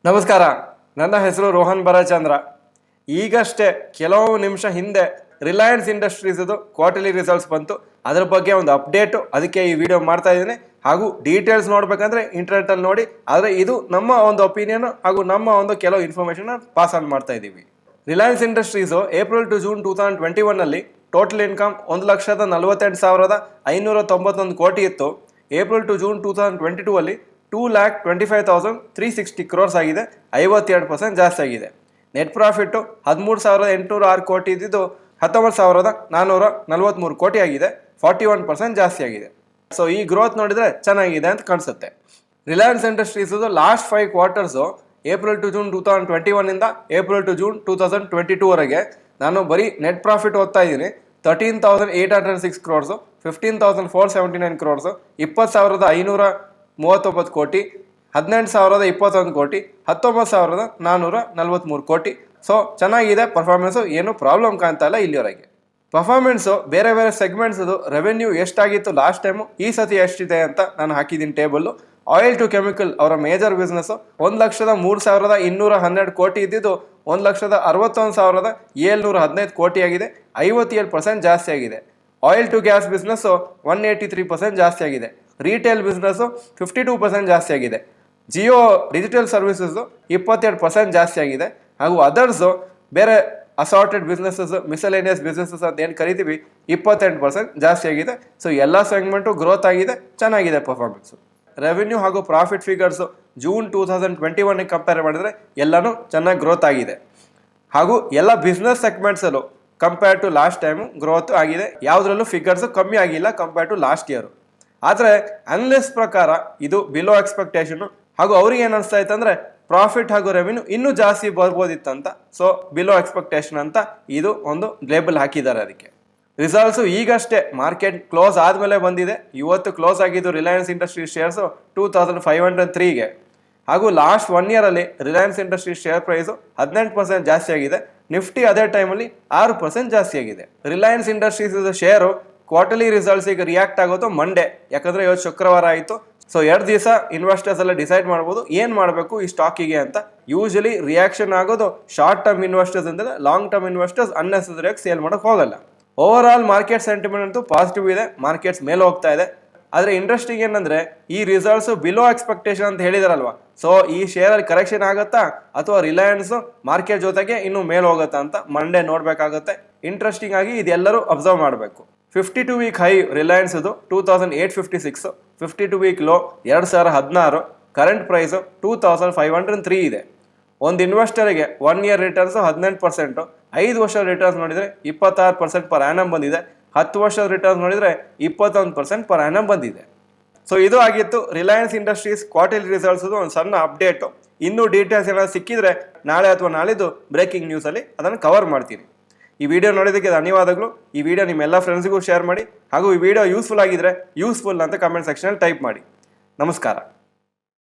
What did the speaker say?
ನಮಸ್ಕಾರ. ನನ್ನ ಹೆಸರು ರೋಹನ್ ಬರಚಂದ್ರ. ಈಗಷ್ಟೇ ಕೆಲವು ನಿಮಿಷ ಹಿಂದೆ ರಿಲಯನ್ಸ್ ಇಂಡಸ್ಟ್ರೀಸ್ದು ಕ್ವಾರ್ಟರ್ಲಿ ರಿಸಲ್ಟ್ಸ್ ಬಂತು. ಅದರ ಬಗ್ಗೆ ಒಂದು ಅಪ್ಡೇಟು, ಅದಕ್ಕೆ ಈ ವಿಡಿಯೋ ಮಾಡ್ತಾ ಇದ್ದೀನಿ. ಹಾಗೂ ಡೀಟೇಲ್ಸ್ ನೋಡ್ಬೇಕಂದ್ರೆ ಇಂಟರ್ನೆಟಲ್ಲಿ ನೋಡಿ. ಆದರೆ ಇದು ನಮ್ಮ ಒಂದು ಒಪಿನಿಯನ್ ಹಾಗೂ ನಮ್ಮ ಒಂದು ಕೆಲವು ಇನ್ಫಾರ್ಮೇಷನ್ ಪಾಸ್ ಆನ್ ಮಾಡ್ತಾ ಇದ್ದೀವಿ. Reliance industries April to June 2021 total income 1,48,591 ಕೋಟಿ ಇತ್ತು. ಏಪ್ರಿಲ್ ಟು ಜೂನ್ 2022 2,25,360 crores ಆಗಿದೆ, 52% ಜಾಸ್ತಿ ಆಗಿದೆ. ನೆಟ್ ಪ್ರಾಫಿಟ್ಟು 13,806 ಕೋಟಿ ಇದ್ದಿದ್ದು 19,443 ಕೋಟಿ ಆಗಿದೆ, 41% ಜಾಸ್ತಿ ಆಗಿದೆ. ಸೊ ಈ ಗ್ರೋತ್ ನೋಡಿದ್ರೆ ಚೆನ್ನಾಗಿದೆ ಅಂತ ಕಾಣಿಸುತ್ತೆ. Reliance industries last 5 quarters April to June 2021 April to June 2022 ನಾನು ಬರೀ ನೆಟ್ ಪ್ರಾಫಿಟ್ ಓದ್ತಾ ಇದ್ದೀನಿ. 13,806 crores, 15,479 crores, 20,539 ಕೋಟಿ, 18,021 ಕೋಟಿ, 19,443 ಕೋಟಿ. ಸೊ ಚೆನ್ನಾಗಿದೆ ಪರ್ಫಾರ್ಮೆನ್ಸು, ಏನು ಪ್ರಾಬ್ಲಮ್ ಕಾಣ್ತಾ ಇಲ್ಲ ಇಲ್ಲಿವರೆಗೆ. ಪರ್ಫಾರ್ಮೆನ್ಸು ಬೇರೆ ಬೇರೆ ಸೆಗ್ಮೆಂಟ್ಸ್ದು ರೆವೆನ್ಯೂ ಎಷ್ಟಾಗಿತ್ತು ಲಾಸ್ಟ್ ಟೈಮು, ಈ ಸತಿ ಎಷ್ಟಿದೆ ಅಂತ ನಾನು ಹಾಕಿದ್ದೀನಿ ಟೇಬಲ್ಲು. ಆಯಿಲ್ ಟು ಕೆಮಿಕಲ್ ಅವರ ಮೇಜರ್ ಬಿಸ್ನೆಸ್ಸು 1,03,212 ಕೋಟಿ ಇದ್ದಿದ್ದು 1,61,715 ಕೋಟಿ ಆಗಿದೆ, 57% ಜಾಸ್ತಿ ಆಗಿದೆ. ಆಯಿಲ್ ಟು ಗ್ಯಾಸ್ ಬಿಸ್ನೆಸ್ಸು 183% ಜಾಸ್ತಿ ಆಗಿದೆ. ರಿಟೇಲ್ ಬಿಸ್ನೆಸ್ಸು 52% ಜಾಸ್ತಿ ಆಗಿದೆ. ಜಿಯೋ ಡಿಜಿಟಲ್ ಸರ್ವಿಸಸ್ಸು 22% ಜಾಸ್ತಿ ಆಗಿದೆ. ಹಾಗೂ ಅದರ್ಸು ಬೇರೆ ಅಸಾರ್ಟೆಡ್ ಬಿಸ್ನೆಸ್ಸಸ್, ಮಿಸಲೇನಿಯಸ್ ಬಿಸ್ನೆಸಸ್ ಅಂತ ಏನು ಕರಿತೀವಿ, 28% ಜಾಸ್ತಿ ಆಗಿದೆ. ಸೊ ಎಲ್ಲ ಸೆಗ್ಮೆಂಟು ಗ್ರೋತ್ ಆಗಿದೆ, ಚೆನ್ನಾಗಿದೆ ಪರ್ಫಾರ್ಮೆನ್ಸು. ರೆವೆನ್ಯೂ ಹಾಗೂ ಪ್ರಾಫಿಟ್ ಫಿಗರ್ಸು ಜೂನ್ 2021 ಕಂಪೇರ್ ಮಾಡಿದ್ರೆ ಎಲ್ಲನೂ ಚೆನ್ನಾಗಿ ಗ್ರೋತ್ ಆಗಿದೆ. ಹಾಗೂ ಎಲ್ಲ ಬಿಸ್ನೆಸ್ ಸೆಗ್ಮೆಂಟ್ಸಲ್ಲೂ compare to last time growth ಆಗಿದೆ. ಯಾವುದ್ರಲ್ಲೂ ಫಿಗರ್ಸು ಕಮ್ಮಿ ಆಗಿಲ್ಲ ಕಂಪೇರ್ ಟು ಲಾಸ್ಟ್ ಇಯರು. ಆದರೆ ಅನಲಿಸ್ಟ್ ಪ್ರಕಾರ ಇದು ಬಿಲೋ ಎಕ್ಸ್ಪೆಕ್ಟೇಷನು. ಹಾಗೂ ಅವ್ರಿಗೆ ಏನು ಅನಿಸ್ತಾ ಇತ್ತು ಅಂದರೆ ಪ್ರಾಫಿಟ್ ಹಾಗೂ ರೆವೆನ್ಯೂ ಇನ್ನೂ ಜಾಸ್ತಿ ಬರ್ಬೋದಿತ್ತಂತ. ಸೊ ಬಿಲೋ ಎಕ್ಸ್ಪೆಕ್ಟೇಷನ್ ಅಂತ ಇದು ಒಂದು ಲೇಬಲ್ ಹಾಕಿದ್ದಾರೆ ಅದಕ್ಕೆ. ರಿಸಲ್ಟ್ಸು ಈಗಷ್ಟೇ ಮಾರ್ಕೆಟ್ ಕ್ಲೋಸ್ ಆದಮೇಲೆ ಬಂದಿದೆ. ಇವತ್ತು ಕ್ಲೋಸ್ ಆಗಿದ್ದು ರಿಲಯನ್ಸ್ ಇಂಡಸ್ಟ್ರೀಸ್ ಶೇರ್ಸು 2,503 ಹಾಗೂ ಲಾಸ್ಟ್ 1 ಇಯರಲ್ಲಿ ರಿಲಯನ್ಸ್ ಇಂಡಸ್ಟ್ರೀಸ್ ಶೇರ್ ಪ್ರೈಸು 18% ಜಾಸ್ತಿ ಆಗಿದೆ. ನಿಫ್ಟಿ ಅದೇ ಟೈಮಲ್ಲಿ 6% ಜಾಸ್ತಿ ಆಗಿದೆ. ರಿಲಯನ್ಸ್ ಇಂಡಸ್ಟ್ರೀಸ್ ಶೇರು ಕ್ವಾರ್ಟರ್ಲಿ ರಿಸಲ್ಟ್ಸಿಗೆ ರಿಯಾಕ್ಟ್ ಆಗೋದು ಮಂಡೇ, ಯಾಕಂದರೆ ಇವತ್ತು ಶುಕ್ರವಾರ ಆಯಿತು. ಸೊ 2 ದಿವಸ ಇನ್ವೆಸ್ಟರ್ಸ್ ಎಲ್ಲ ಡಿಸೈಡ್ ಮಾಡ್ಬೋದು ಏನು ಮಾಡಬೇಕು ಈ ಸ್ಟಾಕಿಗೆ ಅಂತ. ಯೂಶಲಿ ರಿಯಾಕ್ಷನ್ ಆಗೋದು ಶಾರ್ಟ್ ಟರ್ಮ್ ಇನ್ವೆಸ್ಟರ್ಸ್ ಅಂದರೆ, ಲಾಂಗ್ ಟರ್ಮ್ ಇನ್ವೆಸ್ಟರ್ಸ್ ಅನ್ನೆಸರಿಯಾಗಿ ಸೇಲ್ ಮಾಡೋಕ್ಕೆ ಹೋಗಲ್ಲ. ಓವರ್ ಆಲ್ ಮಾರ್ಕೆಟ್ ಸೆಂಟಿಮೆಂಟ್ ಅಂತೂ ಪಾಸಿಟಿವ್ ಇದೆ, ಮಾರ್ಕೆಟ್ಸ್ ಮೇಲೆ ಹೋಗ್ತಾ ಇದೆ. ಆದರೆ ಇಂಟ್ರೆಸ್ಟಿಂಗ್ ಏನಂದರೆ ಈ ರಿಸಲ್ಟ್ಸು ಬಿಲೋ ಎಕ್ಸ್ಪೆಕ್ಟೇಷನ್ ಅಂತ ಹೇಳಿದಾರಲ್ವ. ಸೊ ಈ ಶೇರಲ್ಲಿ ಕರೆಕ್ಷನ್ ಆಗುತ್ತಾ ಅಥವಾ ರಿಲಯನ್ಸು ಮಾರ್ಕೆಟ್ ಜೊತೆಗೆ ಇನ್ನೂ ಮೇಲೆ ಹೋಗುತ್ತಾ ಅಂತ ಮಂಡೇ ನೋಡಬೇಕಾಗುತ್ತೆ. ಇಂಟ್ರೆಸ್ಟಿಂಗ್ ಆಗಿ ಇದೆಲ್ಲರೂ ಅಬ್ಸರ್ವ್ ಮಾಡಬೇಕು. 52 ವೀಕ್ ಹೈ ರಿಲಯನ್ಸ್ದು 2,856, 52 ವೀಕ್ ಲೋ 2,016, ಕರೆಂಟ್ ಪ್ರೈಸು 2,503 ಇದೆ. ಒಂದು ಇನ್ವೆಸ್ಟರಿಗೆ 1 ಇಯರ್ ರಿಟರ್ನ್ಸು 18%, 5 ವರ್ಷ ರಿಟರ್ನ್ಸ್ ನೋಡಿದರೆ 26% ಪರ್ ಆ್ಯನಮ್ ಬಂದಿದೆ, 10 ವರ್ಷದ ರಿಟರ್ನ್ಸ್ ನೋಡಿದರೆ 21% ಪರ್ ಆ್ಯನಮ್ ಬಂದಿದೆ. ಸೊ ಇದು ಆಗಿತ್ತು ರಿಲಯನ್ಸ್ ಇಂಡಸ್ಟ್ರೀಸ್ ಕ್ವಾರ್ಟರ್ಲಿ ರಿಸಲ್ಟ್ಸ್ದು ಒಂದು ಸಣ್ಣ ಅಪ್ಡೇಟು. ಇನ್ನೂ ಡೀಟೇಲ್ಸ್ ಏನಾದ್ರು ಸಿಕ್ಕಿದ್ರೆ ನಾಳೆ ಅಥವಾ ನಾಳಿದ್ದು ಬ್ರೇಕಿಂಗ್ ನ್ಯೂಸಲ್ಲಿ ಅದನ್ನು ಕವರ್ ಮಾಡ್ತೀನಿ. ಈ ವಿಡಿಯೋ ನೋಡಿದ್ದಕ್ಕೆ ಧನ್ಯವಾದಗಳು. ಈ ವಿಡಿಯೋ ನಿಮ್ಮೆಲ್ಲ ಫ್ರೆಂಡ್ಸ್ಗೂ ಶೇರ್ ಮಾಡಿ. ಹಾಗೂ ಈ ವಿಡಿಯೋ ಯೂಸ್ಫುಲ್ ಆಗಿದ್ರೆ ಯೂಸ್ಫುಲ್ ಅಂತ ಕಮೆಂಟ್ ಸೆಕ್ಷನಲ್ಲಿ ಟೈಪ್ ಮಾಡಿ. ನಮಸ್ಕಾರ.